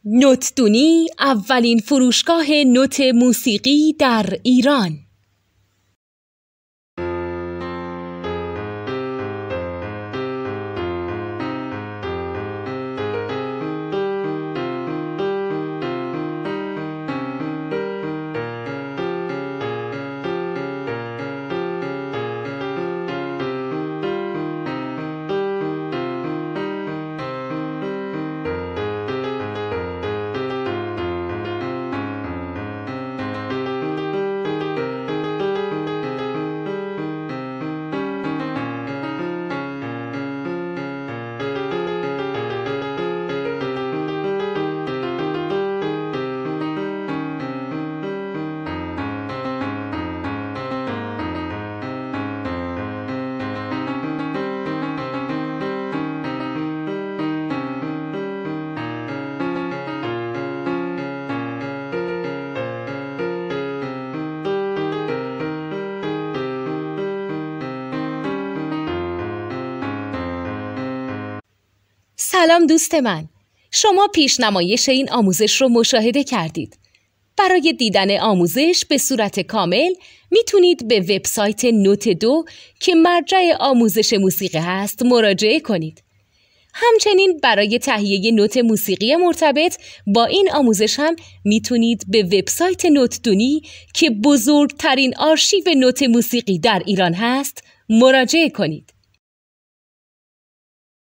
نوتدونی اولین فروشگاه نوت موسیقی در ایران. سلام دوست من، شما پیشنمایش این آموزش رو مشاهده کردید. برای دیدن آموزش به صورت کامل میتونید به وبسایت نوت 2 که مرجع آموزش موسیقی هست مراجعه کنید. همچنین برای تهیه نوت موسیقی مرتبط با این آموزش هم میتونید به وبسایت نوتدونی که بزرگترین آرشیو نوت موسیقی در ایران هست مراجعه کنید.